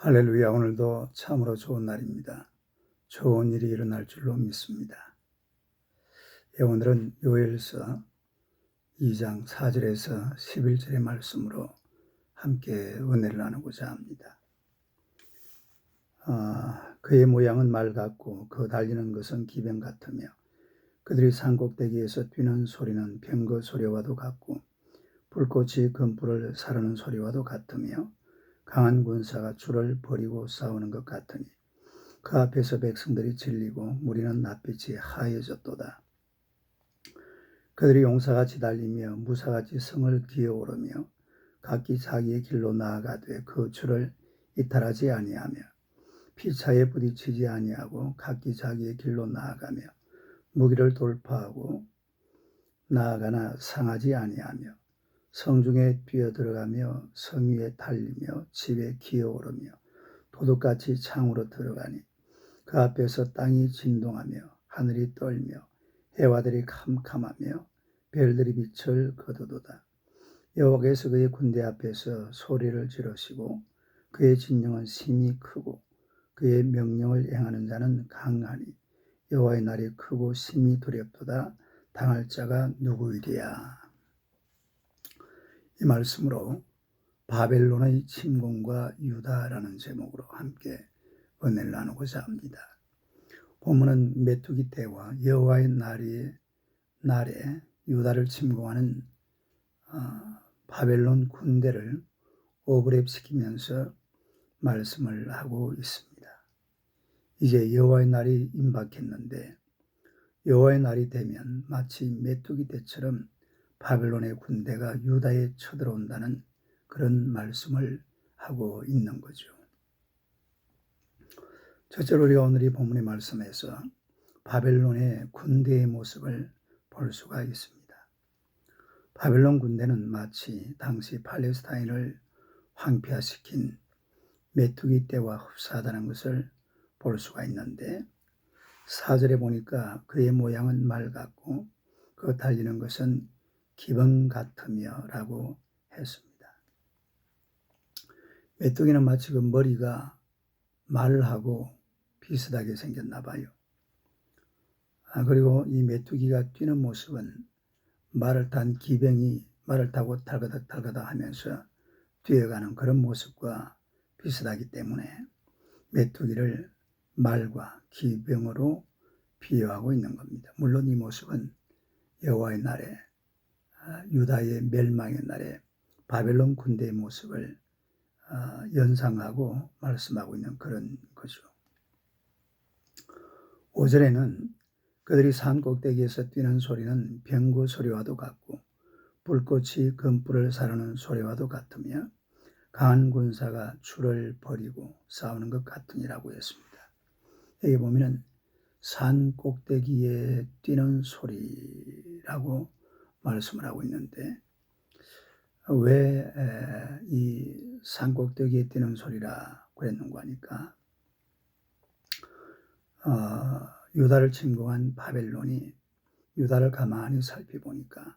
할렐루야. 오늘도 참으로 좋은 날입니다. 좋은 일이 일어날 줄로 믿습니다. 오늘은 요엘서 2장 4절에서 11절의 말씀으로 함께 은혜를 나누고자 합니다. 그의 모양은 말 같고 그 달리는 것은 기병 같으며 그들이 산꼭대기에서 뛰는 소리는 병거 소리와도 같고 불꽃이 금불을 사르는 소리와도 같으며 강한 군사가 줄을 버리고 싸우는 것 같으니 그 앞에서 백성들이 질리고 무리는 낯빛이 하얘졌도다. 그들이 용사같이 달리며 무사같이 성을 기어오르며 각기 자기의 길로 나아가되 그 줄을 이탈하지 아니하며 피차에 부딪히지 아니하고 각기 자기의 길로 나아가며 무기를 돌파하고 나아가나 상하지 아니하며 성중에 뛰어들어가며 성 위에 달리며 집에 기어오르며 도둑같이 창으로 들어가니 그 앞에서 땅이 진동하며 하늘이 떨며 해와들이 캄캄하며 별들이 빛을 거두도다. 여호와께서 그의 군대 앞에서 소리를 지르시고 그의 진영은 심히 크고 그의 명령을 행하는 자는 강하니 여호와의 날이 크고 심히 두렵도다. 당할 자가 누구이랴. 이 말씀으로 바벨론의 침공과 유다라는 제목으로 함께 은혜를 나누고자 합니다. 본문은 메뚜기 때와 여호와의 날에 유다를 침공하는 바벨론 군대를 오버랩시키면서 말씀을 하고 있습니다. 이제 여호와의 날이 임박했는데 여호와의 날이 되면 마치 메뚜기 때처럼 바벨론의 군대가 유다에 쳐들어온다는 그런 말씀을 하고 있는 거죠. 첫째로 우리가 오늘 이 본문의 말씀에서 바벨론의 군대의 모습을 볼 수가 있습니다. 바벨론 군대는 마치 당시 팔레스타인을 황폐화시킨 메뚜기 떼와 흡사하다는 것을 볼 수가 있는데 4절에 보니까 그의 모양은 말 같고 그 달리는 것은 기병 같으며 라고 했습니다. 메뚜기는 마치 그 머리가 말하고 비슷하게 생겼나 봐요. 그리고 이 메뚜기가 뛰는 모습은 말을 탄 기병이 말을 타고 달가닥 하면서 뛰어가는 그런 모습과 비슷하기 때문에 메뚜기를 말과 기병으로 비유하고 있는 겁니다. 물론 이 모습은 여호와의 날에 유다의 멸망의 날에 바벨론 군대의 모습을 연상하고 말씀하고 있는 그런 거죠. 5절에는 그들이 산 꼭대기에서 뛰는 소리는 병거 소리와도 같고 불꽃이 금불을 사르는 소리와도 같으며 강한 군사가 줄을 버리고 싸우는 것 같으니라고 했습니다. 여기 보면은 산 꼭대기에 뛰는 소리라고 말씀을 하고 있는데 왜 이 산 꼭대기에 뛰는 소리라 그랬는가 하니까 유다를 침공한 바벨론이 유다를 가만히 살펴보니까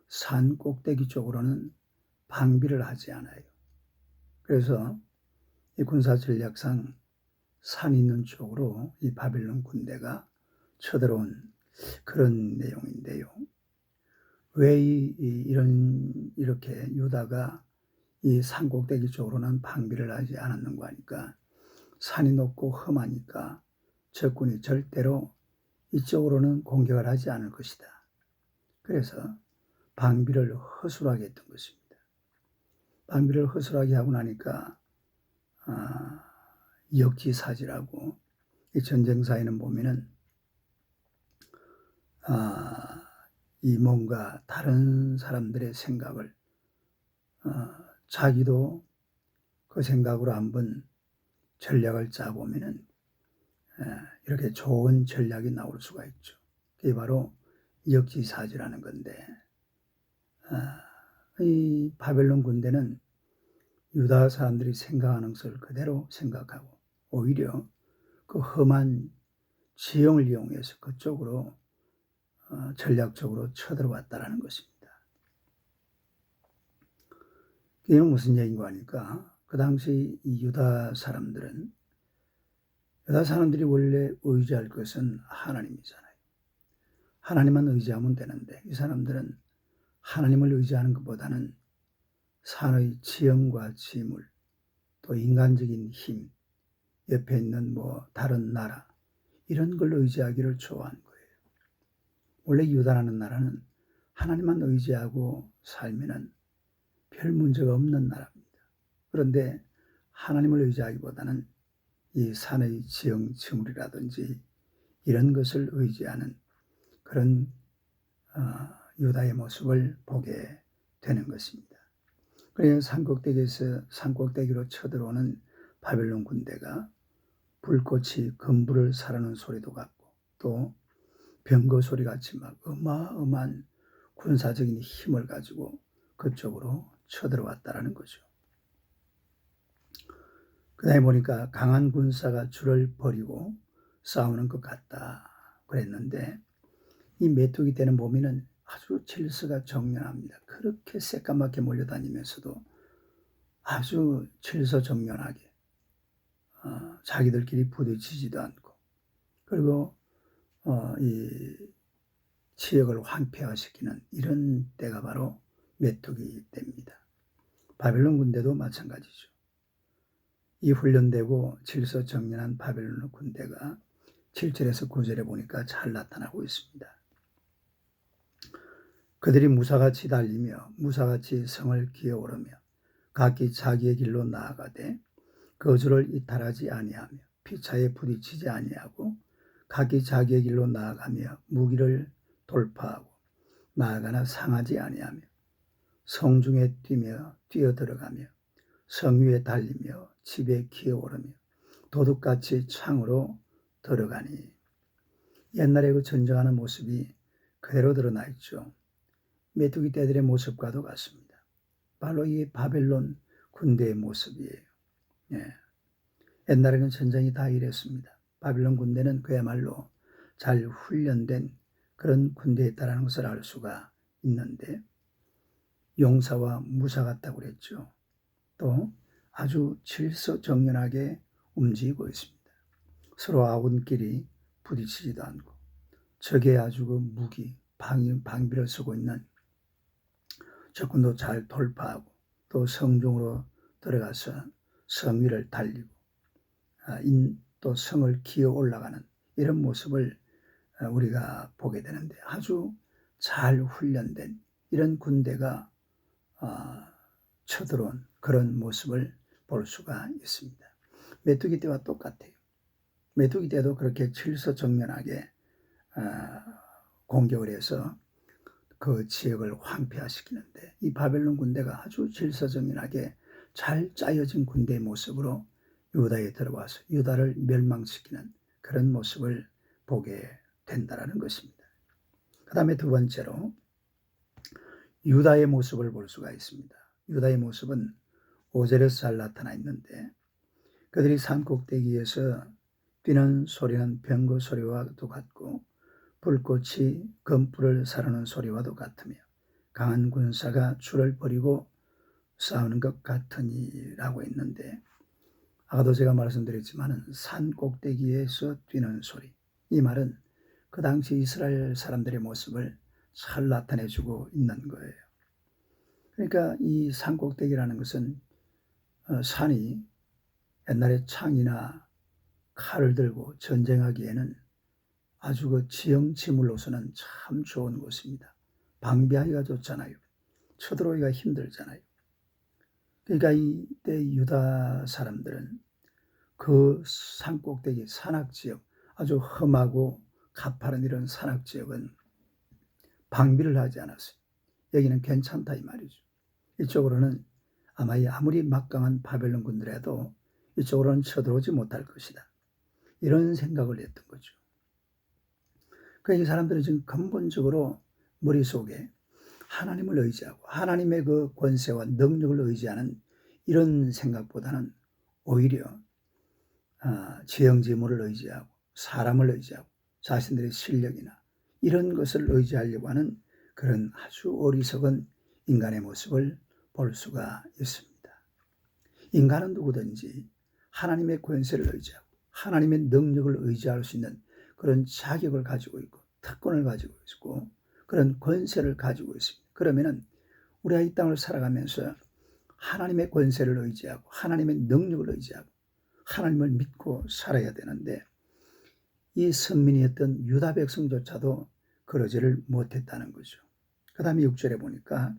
산 꼭대기 쪽으로는 방비를 하지 않아요. 그래서 이 군사 전략상 산 있는 쪽으로 이 바벨론 군대가 쳐들어온 그런 내용인데요. 왜 이렇게 유다가 이 산 꼭대기 쪽으로는 방비를 하지 않았는가 하니까 산이 높고 험하니까 적군이 절대로 이쪽으로는 공격을 하지 않을 것이다. 그래서 방비를 허술하게 했던 것입니다. 방비를 허술하게 하고 나니까 역지사지라고 이 전쟁사에는 보면은 이 뭔가 다른 사람들의 생각을 자기도 그 생각으로 한번 전략을 짜보면은 이렇게 좋은 전략이 나올 수가 있죠. 그게 바로 역지사지라는 건데 이 바벨론 군대는 유다 사람들이 생각하는 것을 그대로 생각하고 오히려 그 험한 지형을 이용해서 그쪽으로 전략적으로 쳐들어왔다라는 것입니다. 이건 무슨 얘기인가 하니까 그 당시 이 유다 사람들이 원래 의지할 것은 하나님이잖아요. 하나님만 의지하면 되는데 이 사람들은 하나님을 의지하는 것보다는 산의 지형과 지물, 또 인간적인 힘, 옆에 있는 다른 나라, 이런 걸 의지하기를 좋아한 거예요. 원래 유다라는 나라는 하나님만 의지하고 살면은 별 문제가 없는 나라입니다. 그런데 하나님을 의지하기보다는 이 산의 지형, 지물이라든지 이런 것을 의지하는 그런 유다의 모습을 보게 되는 것입니다. 그래서 산꼭대기로 쳐들어오는 바벨론 군대가 불꽃이 금불을 사르는 소리도 같고 또 병거 소리 같이 막 어마어마한 군사적인 힘을 가지고 그쪽으로 쳐들어왔다라는 거죠. 그 다음에 보니까 강한 군사가 줄을 버리고 싸우는 것 같다 그랬는데 이 메뚜기 떼는 보면은 아주 질서가 정연합니다. 그렇게 새까맣게 몰려다니면서도 아주 질서정연하게 자기들끼리 부딪히지도 않고 그리고 이 지역을 황폐화시키는 이런 때가 바로 메뚜기 때입니다. 바벨론 군대도 마찬가지죠. 이 훈련되고 질서정연한 바벨론 군대가 7절에서 9절에 보니까 잘 나타나고 있습니다. 그들이 무사같이 달리며 무사같이 성을 기어오르며 각기 자기의 길로 나아가되 거주를 이탈하지 아니하며 피차에 부딪히지 아니하고 각기 자기의 길로 나아가며 무기를 돌파하고 나아가나 상하지 아니하며 성중에 뛰어들어가며 성 위에 달리며 집에 기어오르며 도둑같이 창으로 들어가니. 옛날에 그 전쟁하는 모습이 그대로 드러나 있죠. 메뚜기 떼들의 모습과도 같습니다. 바로 이 바벨론 군대의 모습이에요. 예. 옛날에는 전쟁이 다 이랬습니다. 바벨론 군대는 그야말로 잘 훈련된 그런 군대였다라는 것을 알 수가 있는데 용사와 무사 같다고 그랬죠. 또 아주 질서정연하게 움직이고 있습니다. 서로 아군끼리 부딪히지도 않고 적의 아주 그 무기, 방비를 쓰고 있는 적군도 잘 돌파하고 또 성중으로 들어가서 성 위를 달리고 또 성을 기어 올라가는 이런 모습을 우리가 보게 되는데 아주 잘 훈련된 이런 군대가 쳐들어온 그런 모습을 볼 수가 있습니다. 메뚜기 떼와 똑같아요. 메뚜기 떼도 그렇게 질서정연하게 공격을 해서 그 지역을 황폐화시키는데 이 바벨론 군대가 아주 질서정연하게 잘 짜여진 군대의 모습으로 유다에 들어와서 유다를 멸망시키는 그런 모습을 보게 된다는 것입니다. 그 다음에 두 번째로 유다의 모습을 볼 수가 있습니다. 유다의 모습은 5절에서 잘 나타나 있는데 그들이 산꼭대기에서 뛰는 소리는 병거 소리와도 같고 불꽃이 검불을 사르는 소리와도 같으며 강한 군사가 줄을 버리고 싸우는 것 같으니라고 했는데 아까도 제가 말씀드렸지만 산꼭대기에서 뛰는 소리, 이 말은 그 당시 이스라엘 사람들의 모습을 잘 나타내주고 있는 거예요. 그러니까 이 산꼭대기라는 것은 산이 옛날에 창이나 칼을 들고 전쟁하기에는 아주 그 지형지물로서는 참 좋은 곳입니다. 방비하기가 좋잖아요. 쳐들어오기가 힘들잖아요. 그러니까 이때 유다 사람들은 그 산꼭대기 산악지역, 아주 험하고 가파른 이런 산악지역은 방비를 하지 않았어요. 여기는 괜찮다 이 말이죠. 이쪽으로는 아무리 막강한 바벨론 군들에도 이쪽으로는 쳐들어오지 못할 것이다. 이런 생각을 했던 거죠. 그러니까 이 사람들은 지금 근본적으로 머릿속에 하나님을 의지하고 하나님의 그 권세와 능력을 의지하는 이런 생각보다는 오히려 지형지물을 의지하고 사람을 의지하고 자신들의 실력이나 이런 것을 의지하려고 하는 그런 아주 어리석은 인간의 모습을 볼 수가 있습니다. 인간은 누구든지 하나님의 권세를 의지하고 하나님의 능력을 의지할 수 있는 그런 자격을 가지고 있고 특권을 가지고 있고 그런 권세를 가지고 있습니다. 그러면은 우리가 이 땅을 살아가면서 하나님의 권세를 의지하고 하나님의 능력을 의지하고 하나님을 믿고 살아야 되는데 이 선민이었던 유다 백성조차도 그러지를 못했다는 거죠. 그 다음에 6절에 보니까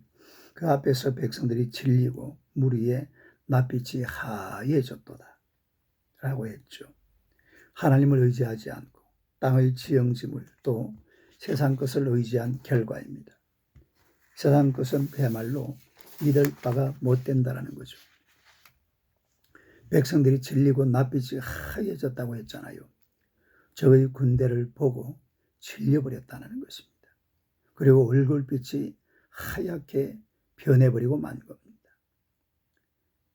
그 앞에서 백성들이 질리고 물 위에 낯빛이 하얘졌도다 라고 했죠. 하나님을 의지하지 않고 땅의 지형지물 또 세상 것을 의지한 결과입니다. 세상 것은 그야말로 믿을 바가 못 된다는 거죠. 백성들이 질리고 낯빛이 하얘졌다고 했잖아요. 저의 군대를 보고 질려버렸다는 것입니다. 그리고 얼굴빛이 하얗게 변해버리고 만 겁니다.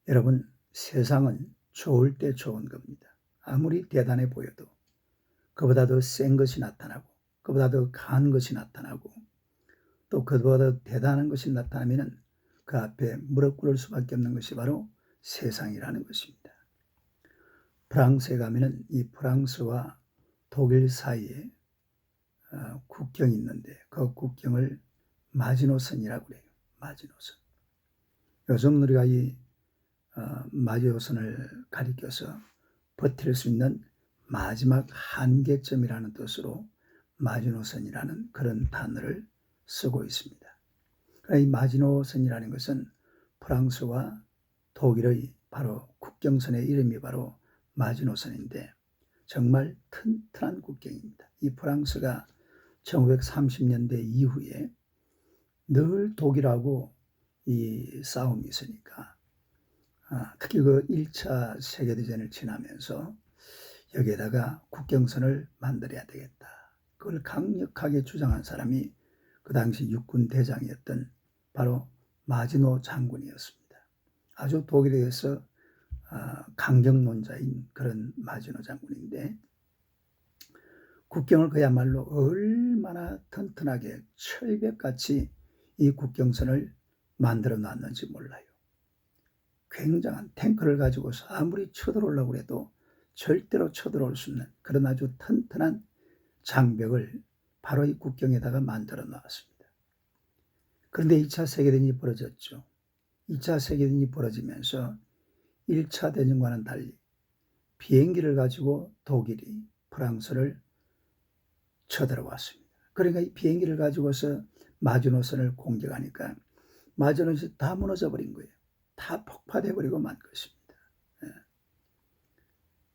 여러분, 세상은 좋을 때 좋은 겁니다. 아무리 대단해 보여도 그보다 더 센 것이 나타나고 그보다 더 강한 것이 나타나고 또 그보다 더 대단한 것이 나타나면 그 앞에 무릎 꿇을 수밖에 없는 것이 바로 세상이라는 것입니다. 프랑스에 가면은 이 프랑스와 독일 사이에 국경이 있는데 그 국경을 마지노선이라고 그래요. 마지노선. 요즘 우리가 이 마지노선을 가리켜서 버틸 수 있는 마지막 한계점이라는 뜻으로 마지노선이라는 그런 단어를 쓰고 있습니다. 이 마지노선이라는 것은 프랑스와 독일의 바로 국경선의 이름이 바로 마지노선인데 정말 튼튼한 국경입니다. 이 프랑스가 1930년대 이후에 늘 독일하고 이 싸움이 있으니까 특히 그 1차 세계대전을 지나면서 여기에다가 국경선을 만들어야 되겠다. 그걸 강력하게 주장한 사람이 그 당시 육군 대장이었던 바로 마지노 장군이었습니다. 아주 독일에 대해서 강경론자인 그런 마지노 장군인데 국경을 그야말로 얼마나 튼튼하게 철벽같이 이 국경선을 만들어 놨는지 몰라요. 굉장한 탱크를 가지고서 아무리 쳐들어오려고 해도 절대로 쳐들어올 수 없는 그런 아주 튼튼한 장벽을 바로 이 국경에다가 만들어 놨습니다. 그런데 2차 세계대전이 벌어졌죠. 2차 세계대전이 벌어지면서 1차 대전과는 달리 비행기를 가지고 독일이 프랑스를 쳐들어왔습니다. 그러니까 이 비행기를 가지고서 마지노선을 공격하니까 마지노선이 다 무너져 버린 거예요. 다 폭파돼 버리고 만 것입니다.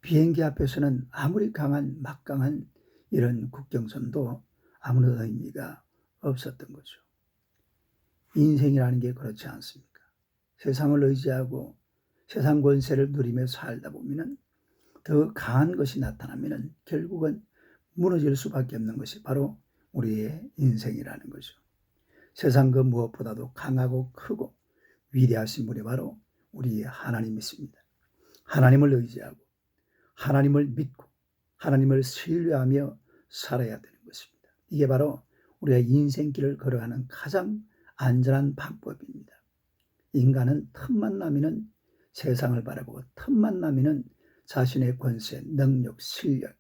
비행기 앞에서는 아무리 강한 막강한 이런 국경선도 아무런 의미가 없었던 거죠. 인생이라는 게 그렇지 않습니까? 세상을 의지하고 세상 권세를 누리며 살다 보면은 더 강한 것이 나타나면은 결국은 무너질 수밖에 없는 것이 바로 우리의 인생이라는 거죠. 세상 그 무엇보다도 강하고 크고 위대하신 분이 바로 우리 하나님이십니다. 하나님을 의지하고 하나님을 믿고 하나님을 신뢰하며 살아야 되는 것입니다. 이게 바로 우리가 인생길을 걸어가는 가장 안전한 방법입니다. 인간은 틈만 나면은 세상을 바라보고 틈만 나면은 자신의 권세, 능력, 실력,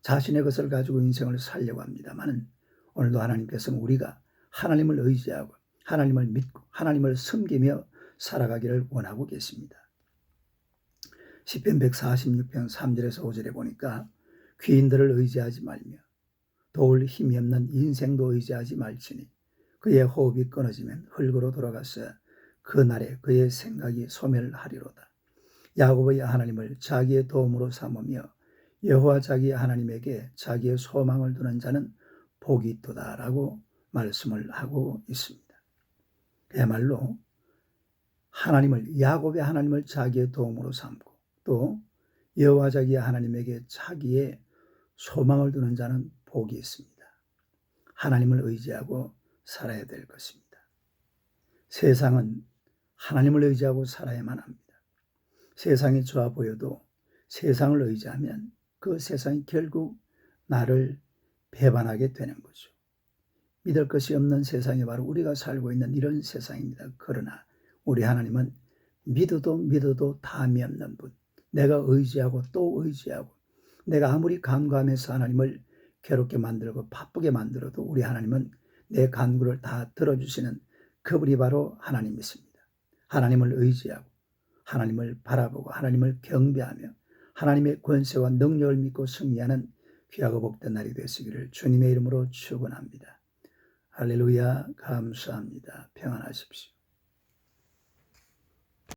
자신의 것을 가지고 인생을 살려고 합니다만 오늘도 하나님께서는 우리가 하나님을 의지하고 하나님을 믿고 하나님을 섬기며 살아가기를 원하고 계십니다. 시편 146편 3절에서 5절에 보니까 귀인들을 의지하지 말며 도울 힘이 없는 인생도 의지하지 말지니 그의 호흡이 끊어지면 흙으로 돌아가서 그날에 그의 생각이 소멸하리로다. 야곱의 하나님을 자기의 도움으로 삼으며 여호와 자기 하나님에게 자기의 소망을 두는 자는 복이 있도다라고 말씀을 하고 있습니다. 그야말로 하나님을 야곱의 하나님을 자기의 도움으로 삼고 또 여호와 자기 하나님에게 자기의 소망을 두는 자는 복이 있습니다. 하나님을 의지하고 살아야 될 것입니다. 세상은 하나님을 의지하고 살아야만 합니다. 세상이 좋아 보여도 세상을 의지하면 그 세상이 결국 나를 배반하게 되는 거죠. 믿을 것이 없는 세상이 바로 우리가 살고 있는 이런 세상입니다. 그러나 우리 하나님은 믿어도 담이 없는 분, 내가 의지하고 또 의지하고, 내가 아무리 간구하면서 하나님을 괴롭게 만들고 바쁘게 만들어도 우리 하나님은 내 간구를 다 들어주시는 그분이 바로 하나님이십니다. 하나님을 의지하고 하나님을 바라보고 하나님을 경배하며 하나님의 권세와 능력을 믿고 승리하는 귀하고 복된 날이 되시기를 주님의 이름으로 축원합니다. 할렐루야. 감사합니다. 평안하십시오.